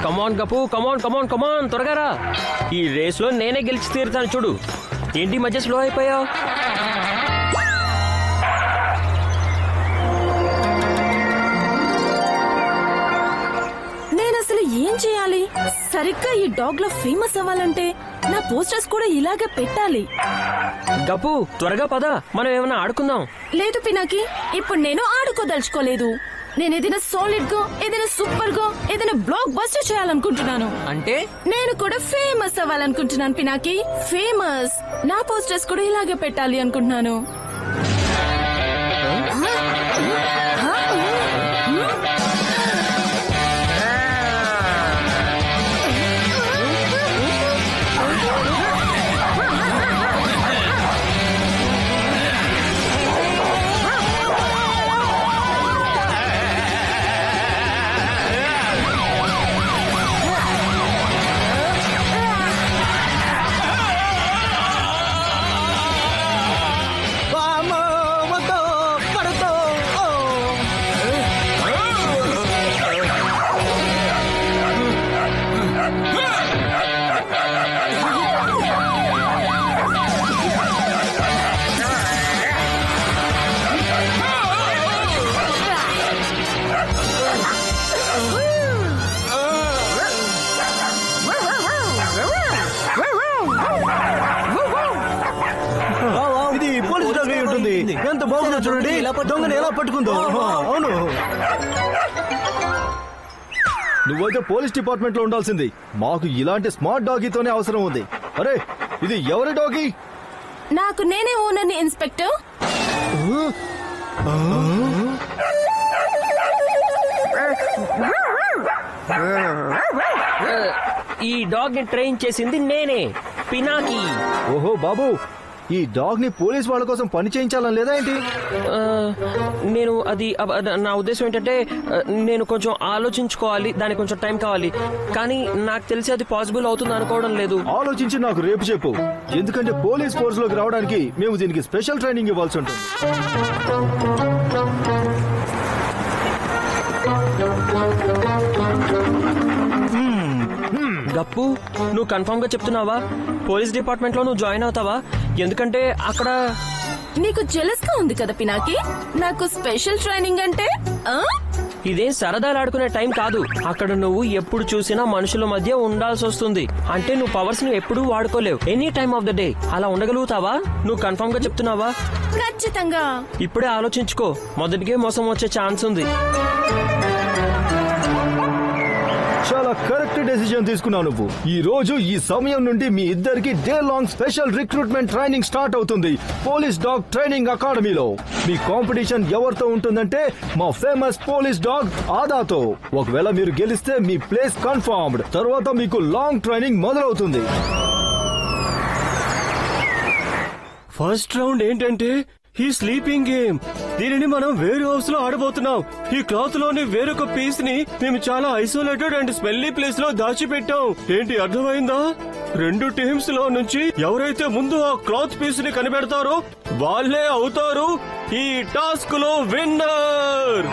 కమాన్ గప్పు, కమాన్ కమాన్ కమాన్, త్వరగా రా. ఈ రేస్ లో నేనే గెలిచి తీరుతాను. చూడు ఏంటి మధ్య స్లో అయిపోయావు. నేను అసలు ఏం చేయాలి? సరిగ్గా ఈ డాగ్ లో ఫేమస్ అవ్వాలంటే నా పోస్టర్స్ కూడా ఇలాగే పెట్టాలి. గప్పు త్వరగా పద, మనం ఏమైనా ఆడుకుందాం. లేదు పినాకి, ఇప్పుడు నేను ఆడుకోదలుచుకోలేదు. నేను ఏదైనా సాలిడ్ గా, ఏదైనా సూపర్ గా, ఏదైనా బ్లాక్ బస్టర్ చేయాలనుకుంటున్నాను. అంటే నేను కూడా ఫేమస్ అవ్వాలనుకుంటున్నాను పినాకి. ఫేమస్. నా పోస్టర్స్ కూడా ఇలాగే పెట్టాలి అనుకుంటున్నాను. ఎంత బాగుందో చూడండి. దొంగని ఎలా పట్టుకుందో. అవును, నువ్వైతే పోలీస్ డిపార్ట్మెంట్ లో ఉండాల్సింది. మాకు ఇలాంటి స్మార్ట్ డాగీతోనే అవసరం ఉంది. అరే ఇది ఎవరి డాగీ? నాకు నేనే ఓనర్ని ఇన్స్పెక్టర్. ఈ డాగ్ ని ట్రైన్ చేసింది నేనే, పినాకి. ఓహో బాబు, ఈ డాగ్ ని పోలీస్ వాళ్ళ కోసం పని చేయించాలని లేదా ఏంటి? నేను అది నా ఉద్దేశం ఏంటంటే నేను కొంచెం ఆలోచించుకోవాలి, దానికి కొంచెం టైం కావాలి. కానీ నాకు తెలిసి అది పాసిబుల్ అవుతుంది అనుకోవడం లేదు. ఆలోచించి నాకు రేపు చెప్పు, ఎందుకంటే పోలీస్ ఫోర్స్ లోకి రావడానికి మేము దీనికి స్పెషల్ ట్రైనింగ్ ఇవ్వాల్సి ఉంటుంది. గప్పు, నువ్వు కన్ఫర్మ్ గా చెప్తున్నావా? పోలీస్ డిపార్ట్మెంట్ లో నువ్వు జాయిన్ అవుతావా? ఎందుకంటే అక్కడ నీకు జెలస్ గా ఉంది కదా పినాకి, నాకు స్పెషల్ ట్రైనింగ్ అంటే. ఇదేం సరదాలాడుకునే టైం కాదు. అక్కడ నువ్వు ఎప్పుడు చూసినా మనుషుల మధ్య ఉండాల్సి వస్తుంది. అంటే నువ్వు పవర్స్ ను ఎప్పుడూ వాడుకోలేవు, any time of the day. అలా ఉండగలుగుతావా? నువ్వు కన్ఫర్మ్ గా చెప్తున్నావా? ఖచ్చితంగా. ఇప్పుడే ఆలోచించుకో, మొదటికే మోసం వచ్చే ఛాన్స్ ఉంది. చాలా కరెక్ట్ డెసిజన్ తీసుకున్నావు నువ్వు. ఈ రోజు ఈ సమయం నుండి మీ ఇద్దరికి day long special recruitment training start అవుతుంది పోలీస్ డాగ్ ట్రైనింగ్ అకాడమీలో. మీ కాంపిటీషన్ ఎవరితో ఉంటుందంటే మా ఫేమస్ పోలీస్ డాగ్ ఆదాతో. ఒకవేళ మీరు గెలిస్తే మీ ప్లేస్ కన్ఫర్మ్డ్. తర్వాత మీకు లాంగ్ ట్రైనింగ్ మొదలవుతుంది. ఫస్ట్ రౌండ్ ఏంటంటే ఈ స్లీపింగ్ గేమ్. దీనిని మనం వేరే హౌస్ లో ఆడబోతున్నాం. ఈ క్లాత్ లోని వేరొక పీస్ ని మేము చాలా ఐసోలేటెడ్ అండ్ స్మెల్లీ ప్లేస్ లో దాచిపెట్టాం. ఏంటి అర్థమైందా? 2 టీమ్స్ లో నుంచి ఎవరైతే ముందు ఆ క్లాత్ పీస్ ని కనిపెడతారో వాళ్ళే అవుతారు ఈ టాస్క్ లో విన్నర్.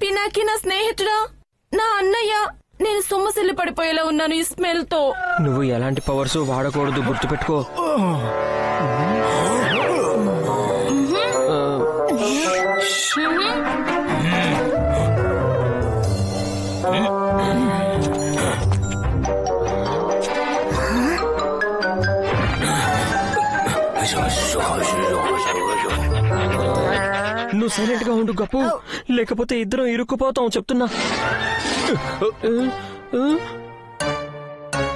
పినాకి నా స్నేహితుడా, నా అన్నయ్య. నేను సొమ్మసిల్లి పడిపోయేలా ఉన్నాను ఈ స్మెల్ తో. నువ్వు ఎలాంటి పవర్స్ వాడకూడదు, గుర్తుపెట్టుకో. నువ్వు సైలెంట్ గా ఉండు గప్పు, లేకపోతే ఇద్దరం ఇరుక్కుపోతాం చెప్తున్నా.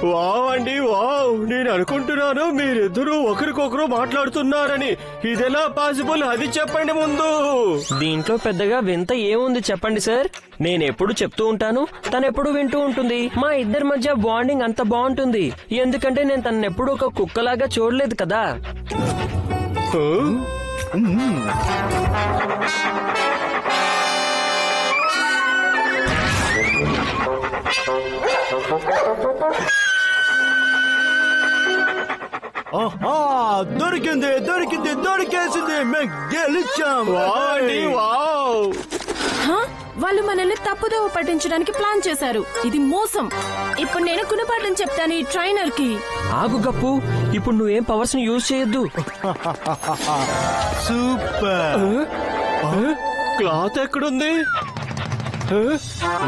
వావ్ అండి వావ్, నేను అనుకుంటున్నాను మీరిద్దరూ ఒకరికొకరు మాట్లాడుతున్నారని. ఇదెలా పాసిబుల్, అది చెప్పండి ముందు. దీంట్లో పెద్దగా వింత ఏముంది చెప్పండి సార్. నేనెప్పుడు చెప్తూ ఉంటాను, తనెప్పుడు వింటూ ఉంటుంది. మా ఇద్దరి మధ్య బాండింగ్ అంత బాగుంటుంది ఎందుకంటే నేను తనెప్పుడు ఒక కుక్కలాగా చూడలేదు కదా. ఆహా, దొరికింది దొరికింది దొరికేసింది, మేము గెలిచాం. వావ్ అండి వావ్. హ? వాళ్ళు మనల్ని తప్పుదోవ పట్టించడానికి ప్లాన్ చేశారు. ఇది మోసం. ఇప్పుడు నేను గుణపాఠం చెప్తాను ఈ ట్రైనర్ కి. ఆగు గప్పు, ఇప్పుడు నువ్వేం పవర్స్ ని యూజ్ చేయొద్దు. సూపర్. క్లాత్ ఎక్కడుంది?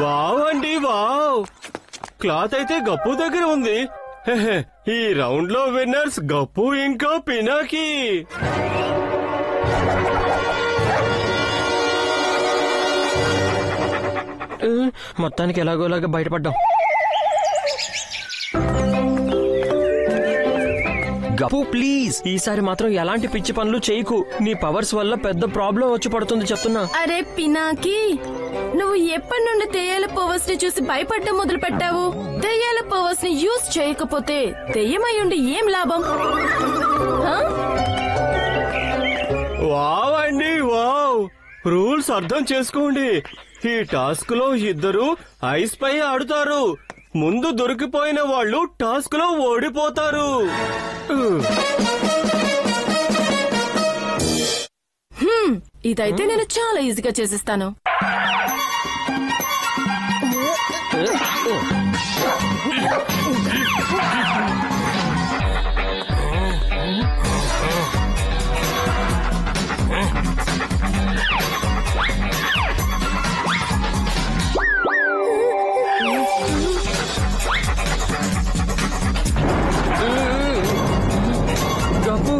వావ్ అండి వావ్, క్లాత్ అయితే గప్పు దగ్గర ఉంది. హెహె, ఈ రౌండ్ లో విన్నర్స్ గప్పు ఇంకా పినాకి. మొత్తానికి ఎలాగోలాగా బయటపడ్డాం. గప్పు ప్లీజ్, ఈసారి మాత్రం ఎలాంటి పిచ్చి పనులు చేయకు. నీ పవర్స్ వల్ల పెద్ద ప్రాబ్లం వచ్చి పడుతుంది చెప్తున్నా. అరే పినాకి, నువ్వు ఎప్పటి నుండి దెయ్యాల పవర్స్ ని చూసి భయపడ్డం మొదలు పెట్టావు? దెయ్యాల పవర్స్ ని యూజ్ చేయకపోతే దెయ్యమై ఉండి ఏం లాభం? హ? వావ్ అండి వావ్, రూల్స్ అర్థం చేసుకోండి. ఈ టాస్క్ లో ఇద్దరు ఐస్ పై ఆడుతారు. ముందు దొరికిపోయిన వాళ్ళు టాస్క్ లో ఓడిపోతారు. ఇదైతే నేను చాలా ఈజీగా చేసిస్తాను. గప్పు,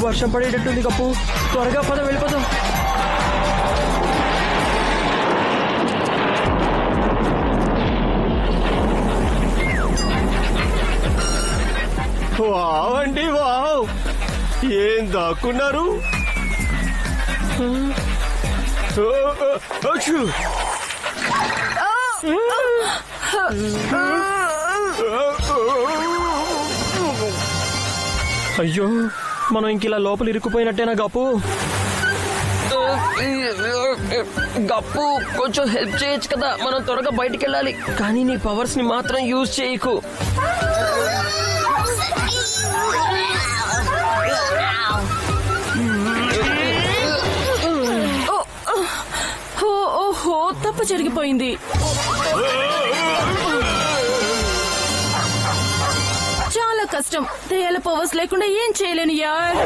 వర్షం పడేటట్టుంది గప్పు, త్వరగా పద వెళ్ళిపోతాం. వావ్ అండి వావ్, ఏం దాక్కున్నారు? అచ్చూ. అయ్యో, మనం ఇంకిలా లోపల ఇరుక్కుపోయినట్టేనా గప్పు? గప్పు, కొంచెం హెల్ప్ చేయొచ్చు కదా, మనం త్వరగా బయటికి వెళ్ళాలి. కానీ నీ పవర్స్ ని మాత్రం యూజ్ చేయకు. ఓహో, తప్పు జరిగిపోయింది. చాలా కష్టం. దెయ్యాల పవర్స్ లేకుండా ఏం చేయలేను యార్.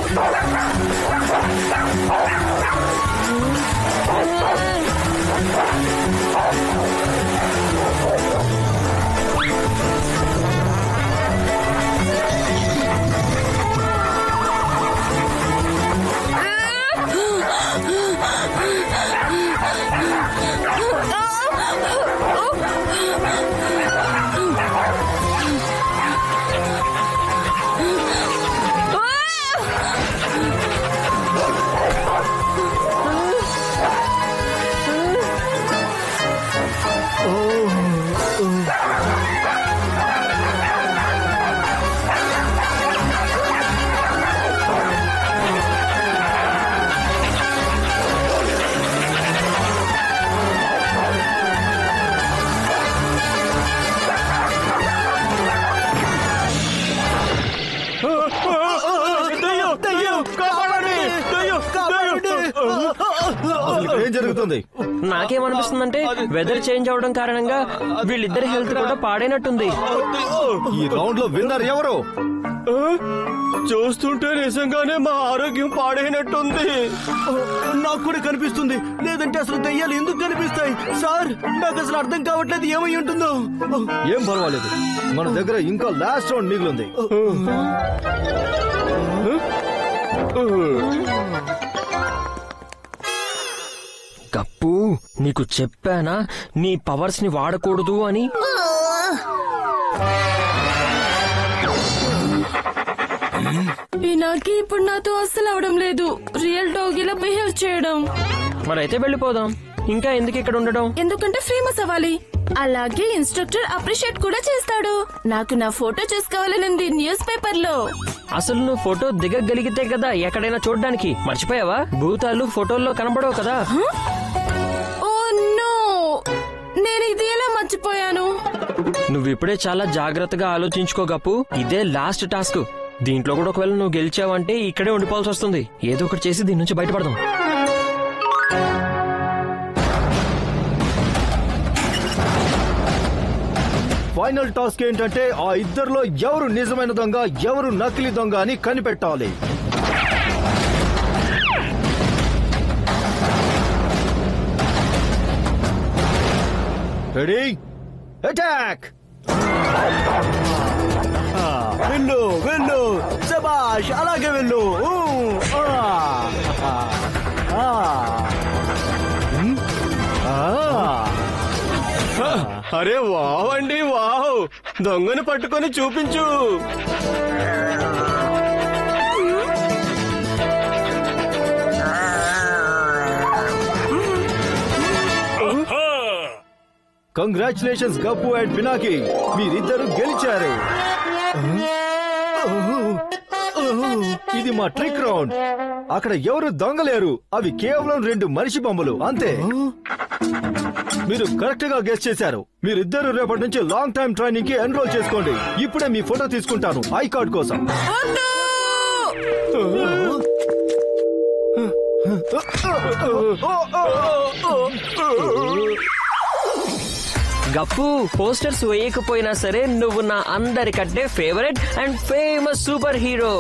ఏం జరుగుతుంది? నాకేమనిపిస్తుందంటే వెదర్ చేంజ్ అవడం కారణంగా వీళ్ళిద్దరి హెల్త్ కూడా పాడైనట్టుంది. ఈ రౌండ్ లో విన్నర్ ఎవరు? చూస్తుంటే నిజంగానే మా ఆరోగ్యం పాడైనట్టుంది. నాకు కూడా కనిపిస్తుంది. లేదంటే అసలు దయ్యాలు ఎందుకు కనిపిస్తాయి సార్? నాకు అసలు అర్థం కావట్లేదు ఏమై ఉంటుందో. ఏం పర్వాలేదు, మన దగ్గర ఇంకా లాస్ట్ రౌండ్ మిగిలింది. గప్పు, నీకు చెప్పానా నీ పవర్స్ ని వాడకూడదు అని? పినాకి ఇప్పుడు నాతో అస్సలు అవడం లేదు, రియల్ డాగిలా బిహేవ్ చేయడం. మరైతే వెళ్ళిపోదాం. ఇంకా ఎందుకు ఇక్కడ ఉండడం? ఎందుకంటే ఫేమస్ అవ్వాలి. అలాగే ఇన్స్ట్రక్టర్ అప్రిషియేట్ కూడా చేస్తాడు. నాకు నా ఫోటో చూసుకోవాలనింది న్యూస్ పేపర్ లో. అసలు నువ్వు ఫోటో దిగగలిగితే కదా ఎక్కడైనా చూడడానికి. మర్చిపోయావా? భూతాలు ఫోటోల్లో కనబడవు కదా. ఓ నో, నేను ఇది ఎలా మర్చిపోయాను? నువ్వు ఇప్పుడే చాలా జాగ్రత్తగా ఆలోచించుకో గప్పు. ఇదే లాస్ట్ టాస్క్. దీంట్లో కూడా ఒకవేళ నువ్వు గెలిచావంటే ఇక్కడే ఉండిపోవాల్సి వస్తుంది. ఏదో ఒకటి చేసి దీని నుంచి బయటపడదాం. ఫైనల్ టాస్క్ ఏంటంటే ఆ ఇద్దరిలో ఎవరు నిజమైన దొంగ, ఎవరు నకిలీ దొంగ అని కనిపెట్టాలి. Ready, attack! వెళ్ళు వెళ్ళు, శబాష్, అలాగే వెళ్ళు. అరే వావ్ అండి, వావ్! దొంగను పట్టుకొని చూపించు. కంగ్రాచులేషన్స్ గప్పు అండ్ పినాకి, మీరిద్దరు గెలిచారు. ఇది మా ట్రిక్ రౌండ్. అక్కడ ఎవరు దొంగలేరు, అవి కేవలం 2 మనిషి బొమ్మలు అంతే. మీరు కరెక్ట్ గా గెస్ చేశారు. మీరిద్దరు రేపటి నుంచి లాంగ్ టైం ట్రైనింగ్ కి ఎన్రోల్ చేసుకోండి. ఇప్పుడే మీ ఫోటో తీసుకుంటాను ఐ కార్డ్ కోసం. గప్పు, పోస్టర్స్ వేయకపోయినా సరే నువ్వు నా అందరికంటే favourite and famous super hero.